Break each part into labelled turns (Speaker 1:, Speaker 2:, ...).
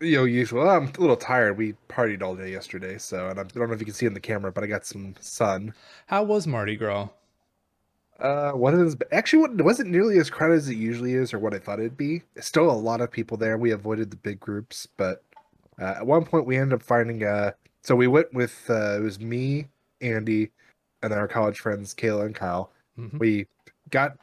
Speaker 1: Usual. I'm a little tired. We partied all day yesterday, so and I don't know if you can see in the camera, but I got some sun.
Speaker 2: How was Mardi Gras?
Speaker 1: What is actually what wasn't nearly as crowded as it usually is, or what I thought it'd be. Still a lot of people there. We avoided the big groups, but at one point we ended up finding. So we went with it was me, Andy, and then our college friends Kayla and Kyle.
Speaker 2: Hmm.
Speaker 1: We got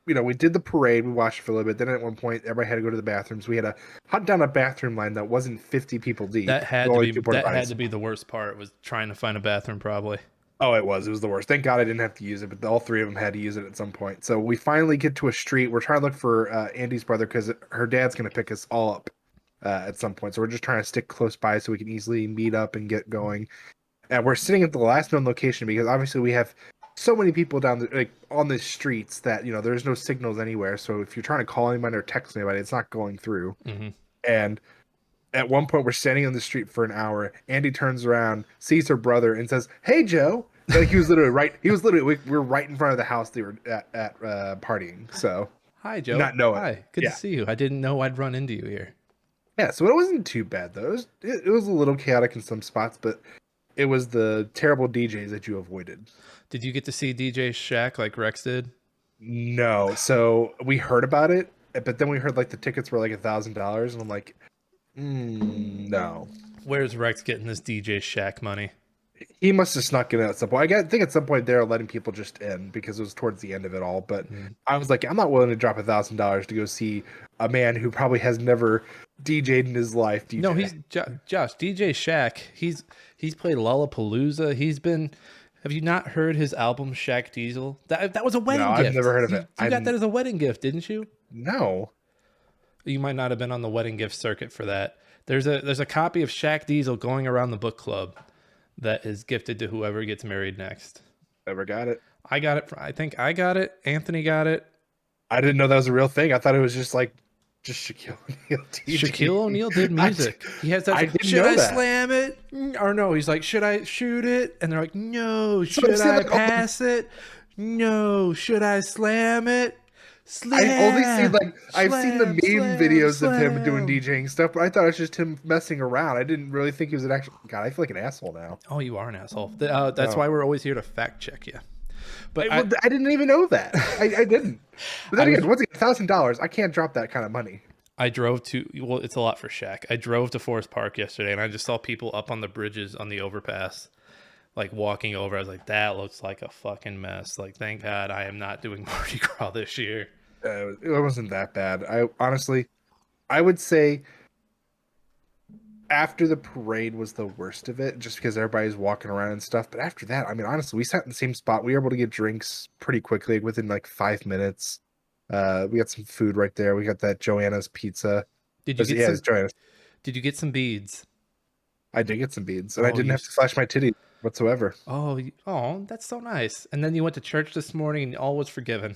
Speaker 1: we did the parade. We watched it for a little bit. Then at one point, everybody had to go to the bathrooms. We had to hunt down a bathroom line that wasn't 50 people deep. Only two porta
Speaker 2: That had
Speaker 1: potties.
Speaker 2: to be the worst part was trying to find a bathroom probably.
Speaker 1: Oh, it was. It was the worst. Thank God I didn't have to use it, but all three of them had to use it at some point. So we finally get to a street. We're trying to look for Andy's brother because her dad's going to pick us all up at some point. So we're just trying to stick close by so we can easily meet up and get going. And we're sitting at the last known location because obviously we have so many people down on the streets that there's no signals anywhere. So if you're trying to call anybody or text anybody, it's not going through.
Speaker 2: Hmm.
Speaker 1: And at one point, we're standing on the street for an hour. Andy turns around, sees her brother, and says, "Hey, Joe." Like he was literally right. He was literally we were right in front of the house they were at partying. So
Speaker 2: Hi, Joe.
Speaker 1: not know it.
Speaker 2: Hi. Good to
Speaker 1: Yeah,
Speaker 2: see you. I didn't know I'd run into you here.
Speaker 1: yeah. So it wasn't too bad though. It was a little chaotic in some spots, but it was the terrible DJs that you avoided.
Speaker 2: Did you get to see DJ Shaq like Rex did?
Speaker 1: No, so we heard about it, but then we heard like the tickets were like $1,000, and I'm like, no.
Speaker 2: Where's Rex getting this DJ Shaq money?
Speaker 1: He must have snuck in at some point. I think at some point they were letting people just in because it was towards the end of it all. But
Speaker 2: Mm.
Speaker 1: I was like, I'm not willing to drop $1,000 to go see a man who probably has never DJ'd in his life. DJ.
Speaker 2: No, he's Josh. DJ Shaq. He's played Lollapalooza. He's been. Have you not heard his album Shaq Diesel? That was a
Speaker 1: No,
Speaker 2: wedding
Speaker 1: I've
Speaker 2: gift.
Speaker 1: never heard of
Speaker 2: You,
Speaker 1: it.
Speaker 2: you got that
Speaker 1: I'm
Speaker 2: as a wedding gift, didn't you?
Speaker 1: no.
Speaker 2: You might not have been on the wedding gift circuit for that. There's a copy of Shaq Diesel going around the book club that is gifted to whoever gets married next.
Speaker 1: Never got it.
Speaker 2: I got it. I think I got it. Anthony got it.
Speaker 1: I didn't know that was a real thing. I thought it was just Shaquille O'Neal DJ.
Speaker 2: Shaquille O'Neal did music. He has that.
Speaker 1: I didn't
Speaker 2: Should
Speaker 1: know
Speaker 2: I
Speaker 1: that.
Speaker 2: slam it? Or no? He's like, should I shoot it? And they're like, no.
Speaker 1: So I'm
Speaker 2: Should
Speaker 1: saying,
Speaker 2: I
Speaker 1: like,
Speaker 2: pass it? No. Should I slam it?
Speaker 1: I've only seen
Speaker 2: Slam.
Speaker 1: I've seen the
Speaker 2: Slam.
Speaker 1: meme
Speaker 2: Slam.
Speaker 1: videos of him doing
Speaker 2: Slam.
Speaker 1: DJing stuff, but I thought it was just him messing around. I didn't really think he was an actual. God, I feel like an asshole now.
Speaker 2: Oh, you are an asshole. That's
Speaker 1: Oh.
Speaker 2: why we're always here to fact check you. But
Speaker 1: Well, I didn't even know that. I didn't. But then
Speaker 2: I
Speaker 1: again,
Speaker 2: was
Speaker 1: once again, $1,000. I can't drop that kind of money.
Speaker 2: I drove to, well, it's a lot for Shaq. I drove to Forest Park yesterday and I just saw people up on the bridges on the overpass, like walking over. I was like, that looks like a fucking mess. Like, thank God I am not doing Mardi Gras this year.
Speaker 1: It wasn't that bad. I honestly, I would say after the parade was the worst of it, just because everybody's walking around and stuff. But after that, I mean, honestly, we sat in the same spot. We were able to get drinks pretty quickly, within like 5 minutes. We got some food right there. We got that Joanna's pizza.
Speaker 2: Did you get
Speaker 1: Yeah,
Speaker 2: some,
Speaker 1: it's Joanna's.
Speaker 2: did you get some beads?
Speaker 1: I did get some beads, and I
Speaker 2: Oh,
Speaker 1: didn't have to flash my titty whatsoever.
Speaker 2: oh, that's so nice. And then you went to church this morning and all was forgiven.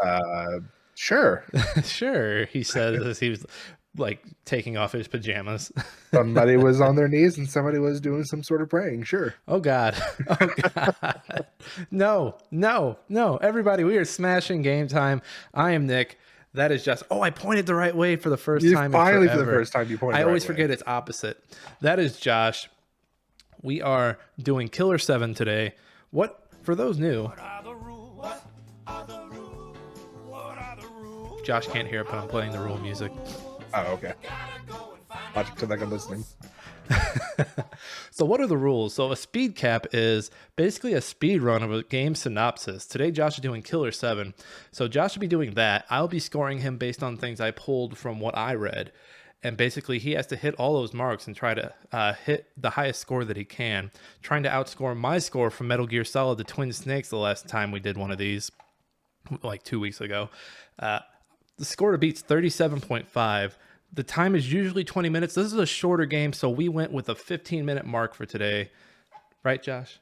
Speaker 1: Uh, sure.
Speaker 2: Sure, he said as he was like taking off his pajamas.
Speaker 1: Somebody was on their knees and somebody was doing some sort of praying. Sure.
Speaker 2: Oh God. Oh God. No, no, no. Everybody, we are smashing game time. I am Nick. That is just, oh, I pointed the right way for the first
Speaker 1: You
Speaker 2: time in
Speaker 1: finally, for the
Speaker 2: forever.
Speaker 1: first time, you pointed
Speaker 2: I
Speaker 1: the
Speaker 2: always
Speaker 1: right way.
Speaker 2: forget it's opposite. That is Josh. We are doing Killer7 today. What, for those new, Josh can't hear it, but I'm playing the rule music.
Speaker 1: Oh, okay. I'll pretend like I'm listening.
Speaker 2: So what are the rules? So a speed cap is basically a speed run of a game synopsis. Today Josh is doing Killer7. So Josh will be doing that. I'll be scoring him based on things I pulled from what I read. And basically he has to hit all those marks and try to hit the highest score that he can. Trying to outscore my score from Metal Gear Solid the Twin Snakes the last time we did one of these, like 2 weeks ago. The score to beat's 37.5. The time is usually 20 minutes. This is a shorter game, so we went with a 15-minute mark for today. Right, Josh?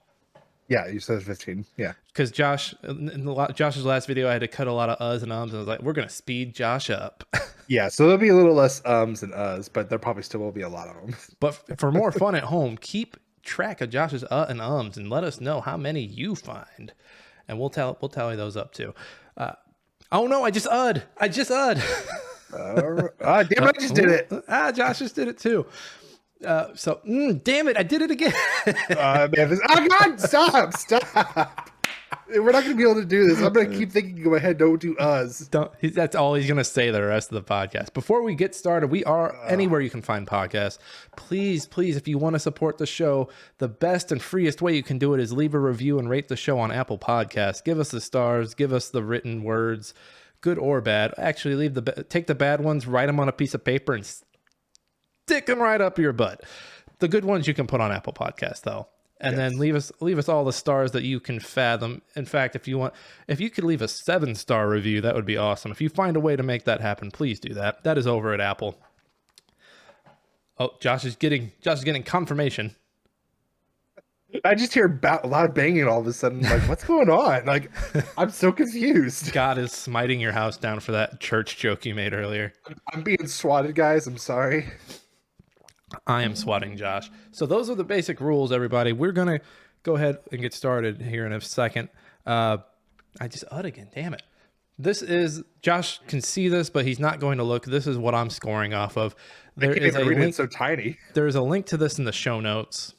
Speaker 1: Yeah, you said 15. Yeah.
Speaker 2: Because Josh's last video, I had to cut a lot of uhs and ums, and I was like, we're going to speed Josh up.
Speaker 1: Yeah, so there'll be a little less ums and uhs, but there probably still will be a lot of them.
Speaker 2: But for more fun at home, keep track of Josh's and ums and let us know how many you find. And we'll tally those up too. Oh no, I just ud.
Speaker 1: Damn it, I just did it.
Speaker 2: Josh just did it too. Damn it, I did it again.
Speaker 1: Man, oh God, stop. We're not going to be able to do this. I'm going to keep thinking in my head, don't do us.
Speaker 2: That's all he's going to say the rest of the podcast. Before we get started, we are anywhere you can find podcasts. Please, if you want to support the show, the best and freest way you can do it is leave a review and rate the show on Apple Podcasts. Give us the stars, give us the written words, good or bad. Actually, take the bad ones, write them on a piece of paper, and stick them right up your butt. The good ones you can put on Apple Podcasts, though. And then leave us all the stars that you can fathom. In fact, if you could leave a 7-star review, that would be awesome. If you find a way to make that happen, please do that. That is over at Apple. Oh, Josh is getting confirmation.
Speaker 1: I just hear loud banging all of a sudden. Like, what's going on? Like, I'm so confused.
Speaker 2: God is smiting your house down for that church joke you made earlier.
Speaker 1: I'm being swatted, guys. I'm sorry.
Speaker 2: I am swatting Josh. So those are the basic rules, everybody. We're going to go ahead and get started here in a second. I just again. Damn it. This is, Josh can see this, but he's not going to look. This is what I'm scoring off of.
Speaker 1: There is a link. It's so tiny.
Speaker 2: There is a link to this in the show notes.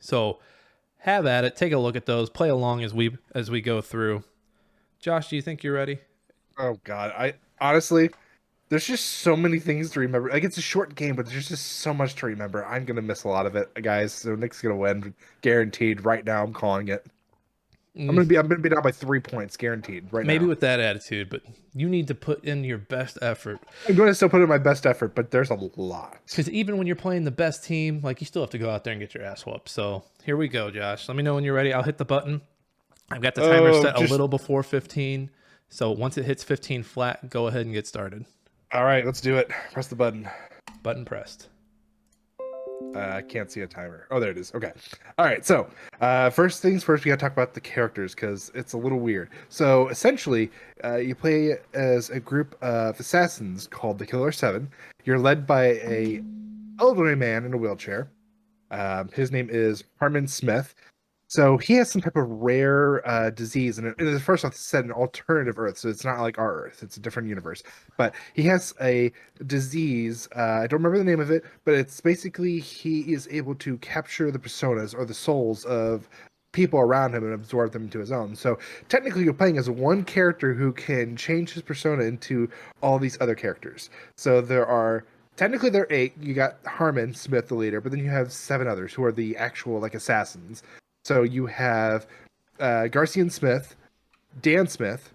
Speaker 2: So have at it. Take a look at those. Play along as we go through. Josh, do you think you're ready?
Speaker 1: Oh, God. I honestly... There's just so many things to remember. Like, it's a short game, but there's just so much to remember. I'm going to miss a lot of it, guys. So Nick's going to win. Guaranteed. Right now, I'm calling it. I'm going to be down by 3 points. Guaranteed. Right now.
Speaker 2: Maybe with that attitude, but you need to put in your best effort.
Speaker 1: I'm going to still put in my best effort, but there's a lot.
Speaker 2: Because even when you're playing the best team, like, you still have to go out there and get your ass whooped. So here we go, Josh. Let me know when you're ready. I'll hit the button. I've got the timer set a little before 15. So once it hits 15 flat, go ahead and get started.
Speaker 1: All right, let's do it. Press the button.
Speaker 2: Button pressed.
Speaker 1: I can't see a timer. Oh, there it is. Okay. All right. So, first things first, we got to talk about the characters because it's a little weird. So, essentially, you play as a group of assassins called the Killer7. You're led by a elderly man in a wheelchair. His name is Harmon Smith. So he has some type of rare disease, and it is first off set an alternative Earth, so it's not like our Earth; it's a different universe. But he has a disease. I don't remember the name of it, but it's basically he is able to capture the personas or the souls of people around him and absorb them into his own. So technically, you're playing as one character who can change his persona into all these other characters. So technically there are 8. You got Harmon Smith, the leader, but then you have 7 others who are the actual like assassins. So you have Garcian Smith, Dan Smith,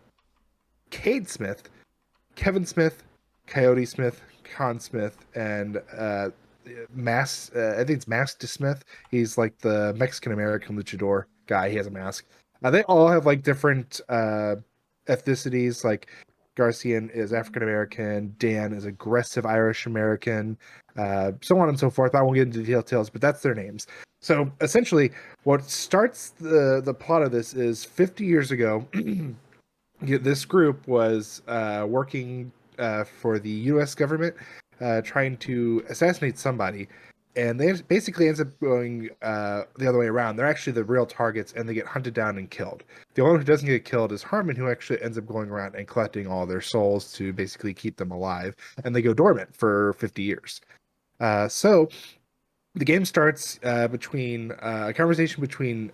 Speaker 1: Cade Smith, Kevin Smith, Coyote Smith, Con Smith, and I think it's Masked Smith. He's like the Mexican-American luchador guy. He has a mask. They all have like different ethnicities. Like Garcian is African-American, Dan is aggressive Irish-American, so on and so forth. I won't get into the details, but that's their names. So essentially, what starts the plot of this is 50 years ago, this group was working for the U.S. government, trying to assassinate somebody, and they basically ends up going the other way around. They're actually the real targets, and they get hunted down and killed. The only one who doesn't get killed is Harmon, who actually ends up going around and collecting all their souls to basically keep them alive, and they go dormant for 50 years. So the game starts between a conversation between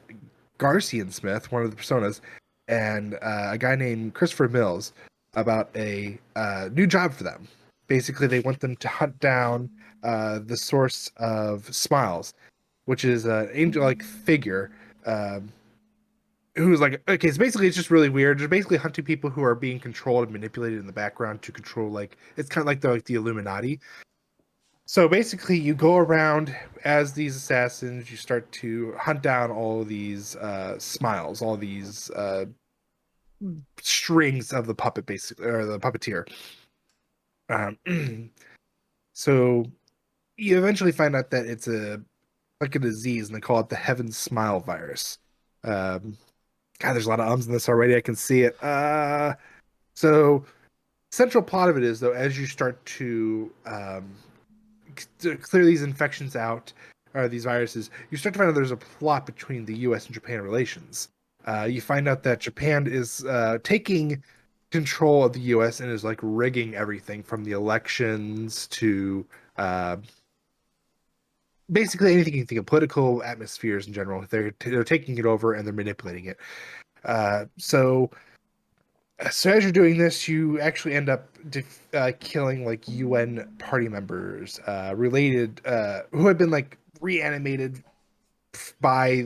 Speaker 1: Garcian Smith, one of the personas, and a guy named Christopher Mills about a new job for them. Basically, they want them to hunt down the source of smiles, which is an angel-like figure who's like, okay, so basically it's just really weird. They're basically hunting people who are being controlled and manipulated in the background to control, like, it's kind of like the Illuminati. So basically, you go around as these assassins. You start to hunt down all of these smiles, all these strings of the puppet, basically, or the puppeteer. So you eventually find out that it's like a disease, and they call it the Heaven Smile virus. God, there's a lot of ums in this already. I can see it. So central plot of it is, though, as you start to clear these infections out, or these viruses, you start to find out there's a plot between the U.S. and Japan relations. You find out that Japan is taking control of the U.S. and is like rigging everything from the elections to uh, basically anything you can think of, political atmospheres in general. They're taking it over and they're manipulating it. So as you're doing this, you actually end up killing like UN party members related who had been like reanimated by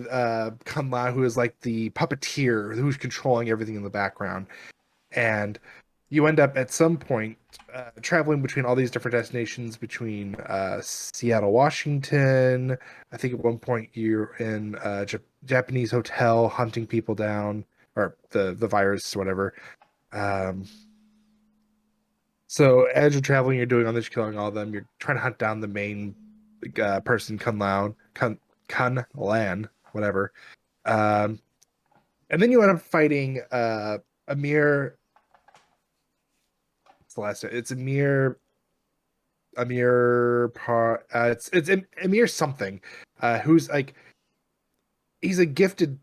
Speaker 1: Kun Lao, who is like the puppeteer who's controlling everything in the background. And you end up at some point traveling between all these different destinations between Seattle, Washington. I think at one point you're in a Japanese hotel hunting people down, or the virus, whatever. Um, so as you're traveling, you're doing all this, killing all of them. You're trying to hunt down the main person, Kun Lan, whatever. Um, and then you end up fighting Amir. It's the last. It's Amir Par. It's Amir something. Who's like he's a gifted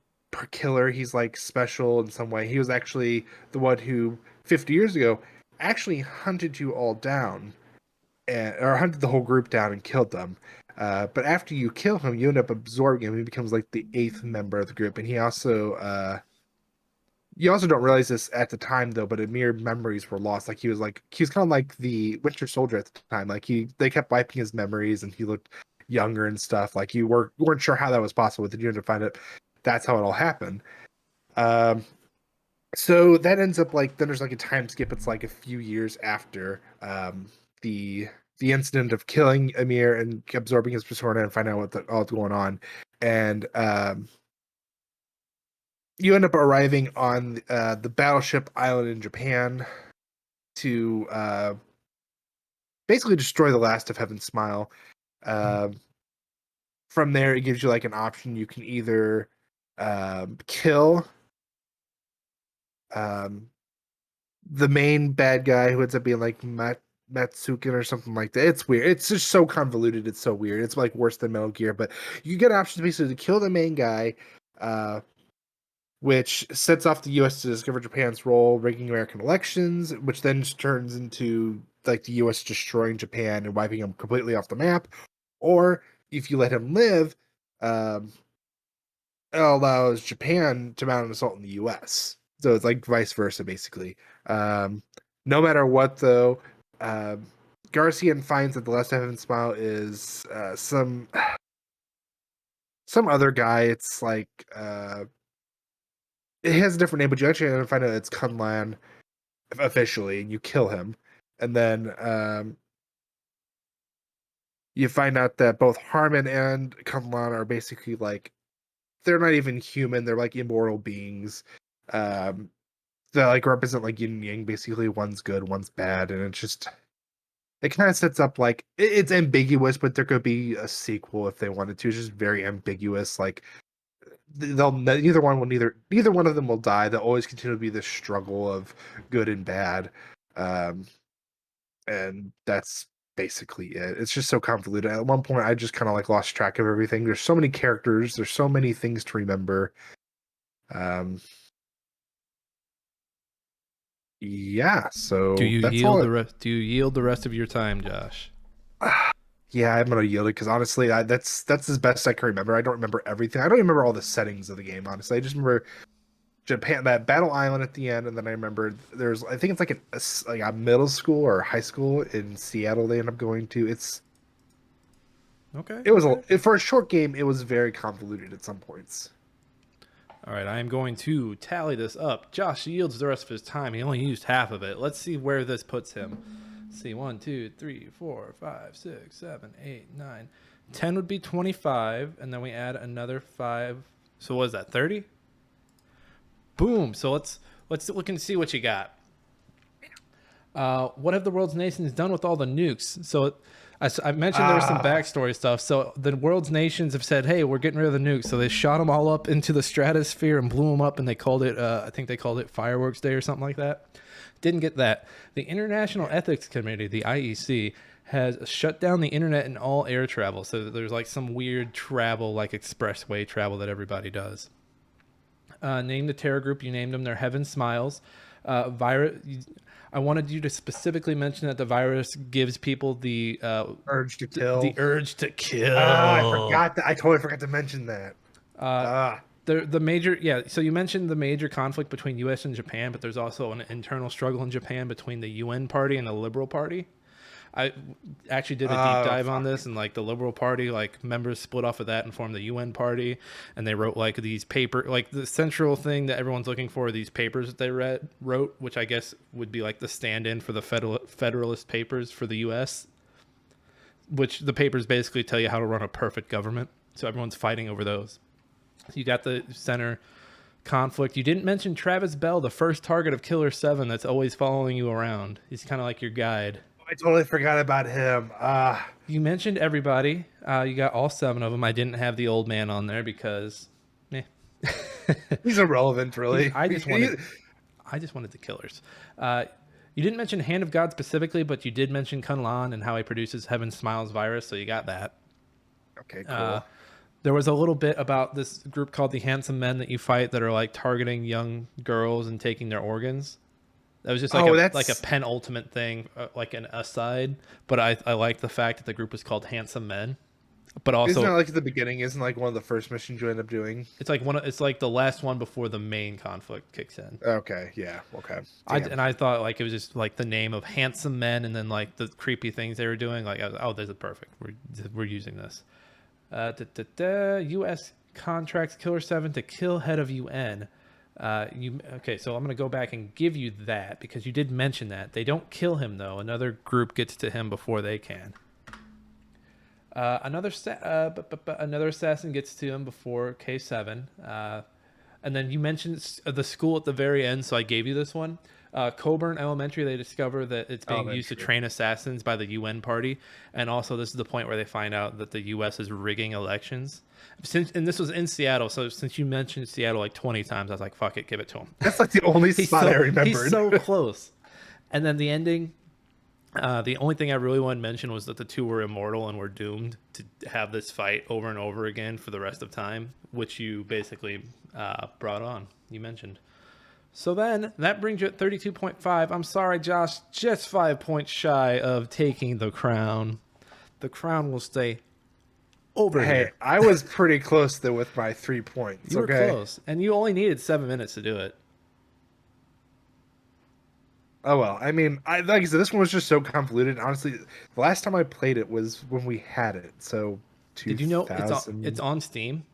Speaker 1: killer. He's like special in some way. He was actually the one who 50 years ago actually hunted you all down or hunted the whole group down and killed them. But after you kill him, you end up absorbing him. He becomes like the eighth member of the group, and he also you also don't realize this at the time though, but Amir memories were lost. He was kind of like the Winter Soldier at the time. Like they kept wiping his memories, and he looked younger and stuff. Like weren't sure how that was possible, but then you had to find out that's how it all happened. Um, so that ends up like then there's like a time skip. It's like a few years after the the incident of killing Amir and absorbing his persona and find out all's going on, and you end up arriving on the battleship island in Japan to basically destroy the last of Heaven's Smile. From there, it gives you like an option. You can either kill um, the main bad guy who ends up being like Matsukin or something like that. It's weird. It's just so convoluted. It's so weird. It's like worse than Metal Gear. But you get options basically to kill the main guy, which sets off the U.S. to discover Japan's role rigging American elections, which then turns into like the U.S. destroying Japan and wiping him completely off the map. Or if you let him live, um, it allows Japan to mount an assault on the U.S. So it's like vice versa, basically. Um, no matter what, though, Garcian finds that the last Heaven Smile is some other guy. It's like it has a different name, but you actually find out it's Kunlan officially, and you kill him, and then you find out that both Harmon and Kunlan are basically like they're not even human; they're like immortal beings. Um, that like represent like yin and yang. Basically, one's good, one's bad, and it's just it kind of sets up like it's ambiguous, but there could be a sequel if they wanted to. It's just very ambiguous. Like they'll neither one of them will die. They'll always continue to be this struggle of good and bad, um, and that's basically it. It's just so convoluted. At one point, I just kind of like lost track of everything. There's so many characters. There's so many things to remember. Um, yeah.
Speaker 2: Do
Speaker 1: So
Speaker 2: you
Speaker 1: that's
Speaker 2: yield
Speaker 1: all.
Speaker 2: Do you yield the rest of your time, Josh?
Speaker 1: Yeah, I'm gonna yield it because honestly, that's as best I can remember. I don't remember everything. I don't remember all the settings of the game. Honestly, I just remember Japan, that Battle Island at the end, and then I remember there's I think it's like like a middle school or high school in Seattle. They end up going to.
Speaker 2: Okay,
Speaker 1: It was
Speaker 2: okay.
Speaker 1: for a short game. It was very convoluted at some points.
Speaker 2: All right, I am going to tally this up. Josh yields the rest of his time. He only used half of it. Let's see where this puts him. Let's see, 1, 2, 3, 4, 5, 6, 7, 8, 9. 10 would be 25, and then we add another 5. So what is that, 30? Boom. So let's look and see what you got. What have the world's nations done with all the nukes? So I mentioned there was some backstory stuff. So the world's nations have said, hey, we're getting rid of the nukes. So they shot them all up into the stratosphere and blew them up, and they called it, I think they called it Fireworks Day or something like that. Didn't get that. The International Ethics Committee, the IEC, has shut down the internet and all air travel. So there's like some weird travel, like expressway travel that everybody does. Name the terror group. You named them. They're Heaven Smiles. Virus. I wanted you to specifically mention that the virus gives people the
Speaker 1: Urge to kill.
Speaker 2: the urge to kill.
Speaker 1: I forgot that. I totally forgot to mention that.
Speaker 2: The major, yeah. So you mentioned the major conflict between U.S. and Japan, but there's also an internal struggle in Japan between the UN party and the Liberal Party. I actually did a deep dive on this, and like the Liberal Party, like members split off of that and formed the UN party, and they wrote like these like the central thing that everyone's looking for are these papers that they wrote, which I guess would be like the stand-in for the Federalist Papers for the U.S., which the papers basically tell you how to run a perfect government. So everyone's fighting over those. You got the center conflict. You didn't mention Travis Bell, the first target of Killer7 that's always following you around. He's kind of like your guide.
Speaker 1: I totally forgot about him.
Speaker 2: You mentioned everybody. You got all 7 of them. I didn't have the old man on there because,
Speaker 1: he's irrelevant, really.
Speaker 2: I just wanted the killers. You didn't mention Hand of God specifically, but you did mention Kunlan and how he produces Heaven Smiles virus, so you got that.
Speaker 1: Okay, cool.
Speaker 2: There was a little bit about this group called the Handsome Men that you fight that are like targeting young girls and taking their organs. That was just like a penultimate thing, like an aside. But I like the fact that the group was called Handsome Men. But also,
Speaker 1: isn't that like at the beginning? Isn't like one of the first missions you end up doing?
Speaker 2: It's like it's like the last one before the main conflict kicks in.
Speaker 1: Okay, yeah, okay.
Speaker 2: I thought like it was just like the name of Handsome Men, and then like the creepy things they were doing. Like, oh, this is perfect. We're using this. U.S. contracts Killer7 to kill head of UN. Okay, so I'm going to go back and give you that because you did mention that. They don't kill him, though. Another group gets to him before they can. Another assassin gets to him before K7. And then you mentioned the school at the very end, so I gave you this one. Coburn Elementary, they discover that it's being used to train assassins by the UN party. And also this is the point where they find out that the US is rigging elections. And this was in Seattle, so since you mentioned Seattle like 20 times, I was like, fuck it, give it to him.
Speaker 1: That's like the only spot I remembered.
Speaker 2: He's so close. And then the ending, the only thing I really wanted to mention was that the two were immortal and were doomed to have this fight over and over again for the rest of time, which you basically brought on, you mentioned. So then that brings you at 32.5. I'm sorry, Josh, just 5 points shy of taking the crown. The crown will stay over here.
Speaker 1: I was pretty close though with my 3 points.
Speaker 2: You were close, and you only needed 7 minutes to do it.
Speaker 1: Oh well, I mean, like I said, this one was just so convoluted. Honestly, the last time I played it was when we had it. So,
Speaker 2: did you know it's on Steam?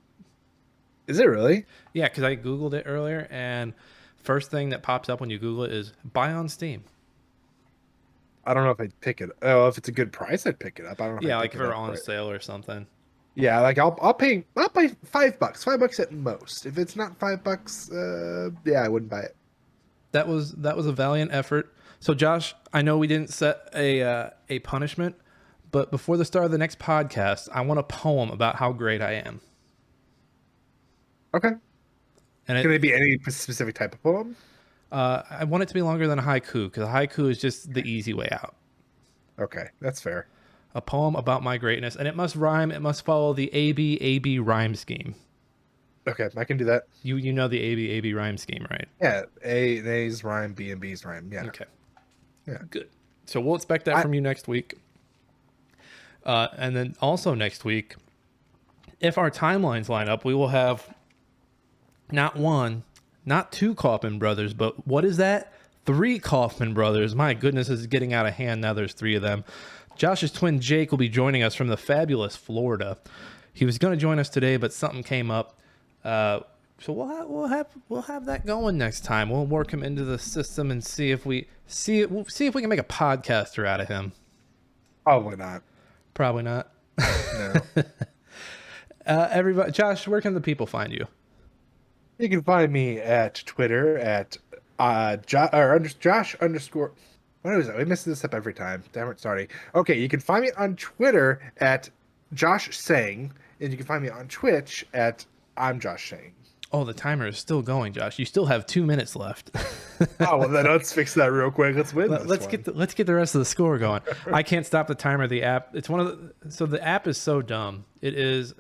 Speaker 1: Is it really?
Speaker 2: Yeah, because I googled it earlier, and first thing that pops up when you Google it is buy on Steam.
Speaker 1: I don't know if I'd pick it. Oh, if it's a good price, I'd pick it up. I don't know.
Speaker 2: Yeah, like if it's on sale or something.
Speaker 1: Yeah, like I'll pay $5. $5 at most. If it's not $5, yeah, I wouldn't buy it.
Speaker 2: That was a valiant effort. So Josh, I know we didn't set a punishment, but before the start of the next podcast, I want a poem about how great I am.
Speaker 1: Okay. And can it be any specific type of poem?
Speaker 2: I want it to be longer than a haiku because a haiku is just the easy way out.
Speaker 1: Okay, that's fair.
Speaker 2: A poem about my greatness, and it must rhyme. It must follow the AB rhyme scheme.
Speaker 1: Okay, I can do that.
Speaker 2: You know the AB rhyme scheme, right?
Speaker 1: Yeah, A's rhyme, B and B's rhyme. Yeah.
Speaker 2: Okay.
Speaker 1: Yeah.
Speaker 2: Good. So we'll expect that from you next week. And then also next week, if our timelines line up, we will have not one, not two Kaufman brothers, but what is that? 3 Kaufman brothers. My goodness, this is getting out of hand. Now there's 3 of them. Josh's twin Jake will be joining us from the fabulous Florida. He was going to join us today, but something came up. So we'll have that going next time. We'll work him into the system and see if we can make a podcaster out of him.
Speaker 1: Probably not.
Speaker 2: Probably not.
Speaker 1: No.
Speaker 2: Everybody, Josh, where can the people find you?
Speaker 1: You can find me at Twitter at Josh underscore. What is that? We mess this up every time. Damn it, sorry. Okay, you can find me on Twitter at Josh Sang, and you can find me on Twitch at I'm Josh Sang.
Speaker 2: Oh, the timer is still going, Josh. You still have 2 minutes left.
Speaker 1: Oh, well, then let's fix that real quick. Let's win.
Speaker 2: Let's get the rest of the score going. I can't stop the timer. The app. It's one of the. So the app is so dumb. It is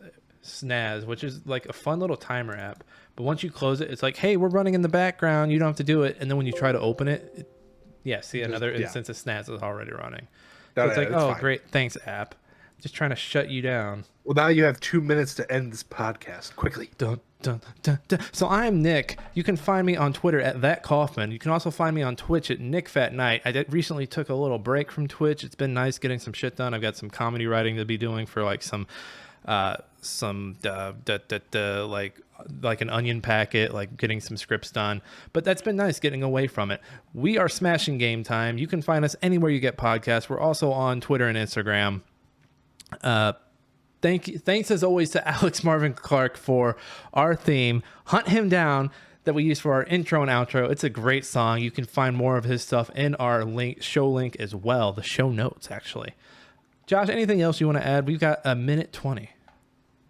Speaker 2: Snaz, which is like a fun little timer app. But once you close it, it's like, hey, we're running in the background. You don't have to do it. And then when you try to open it, see, another instance of Snaz is already running. So it's like, oh,
Speaker 1: fine.
Speaker 2: great. Thanks, app. Just trying to shut you down.
Speaker 1: Well, now you have 2 minutes to end this podcast quickly.
Speaker 2: Dun, dun, dun, dun. So I'm Nick. You can find me on Twitter at @ThatKaufman. You can also find me on Twitch at NickFatNight. I recently took a little break from Twitch. It's been nice getting some shit done. I've got some comedy writing to be doing for like some like an onion packet, like getting some scripts done. But that's been nice getting away from it. We are Smashing Game Time. You can find us anywhere you get podcasts. We're also on Twitter and Instagram. Thanks as always to Alex Marvin Clark for our theme, Hunt Him Down, that we use for our intro and outro. It's a great song. You can find more of his stuff in our show link as well, the show notes actually. Josh, anything else you want to add? We've got a minute 20.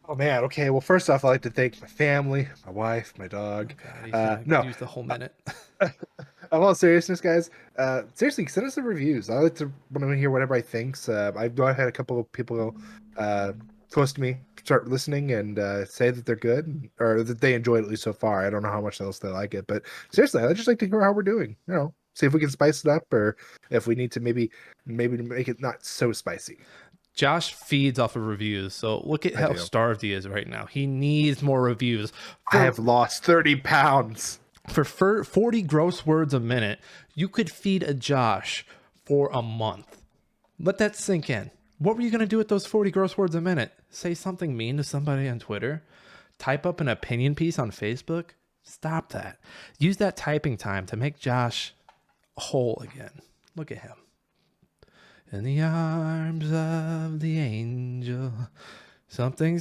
Speaker 1: Oh man, okay. Well, first off, I'd like to thank my family, my wife, my dog.
Speaker 2: Use the whole minute.
Speaker 1: Of all seriousness, guys, seriously, send us some reviews. I like to want to hear what everybody thinks. I've had a couple of people close to me start listening and say that they're good or that they enjoy it at least so far. I don't know how much else they like it, but seriously, I'd just like to hear how we're doing. You know, see if we can spice it up or if we need to maybe make it not so spicy.
Speaker 2: Josh feeds off of reviews, so look at how starved he is right now. He needs more reviews.
Speaker 1: I have lost 30 pounds.
Speaker 2: For 40 gross words a minute, you could feed a Josh for a month. Let that sink in. What were you going to do with those 40 gross words a minute? Say something mean to somebody on Twitter? Type up an opinion piece on Facebook? Stop that. Use that typing time to make Josh whole again. Look at him. In the arms of the angel, something.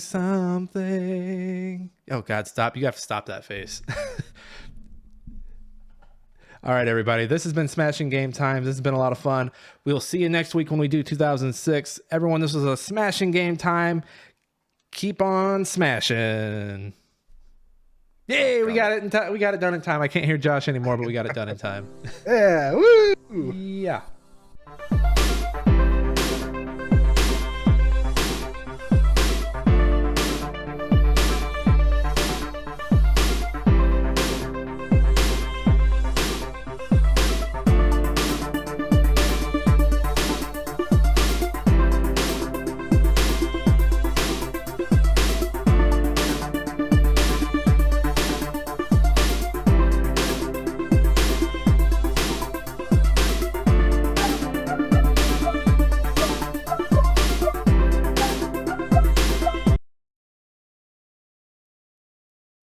Speaker 2: Oh, God, stop. You have to stop that face. All right, everybody. This has been Smashing Game Time. This has been a lot of fun. We'll see you next week when we do 2006. Everyone, this was a Smashing Game Time. Keep on smashing. Yay, we got it in time. We got it done in time. I can't hear Josh anymore, but we got it done in time.
Speaker 1: Yeah, woo!
Speaker 2: Yeah.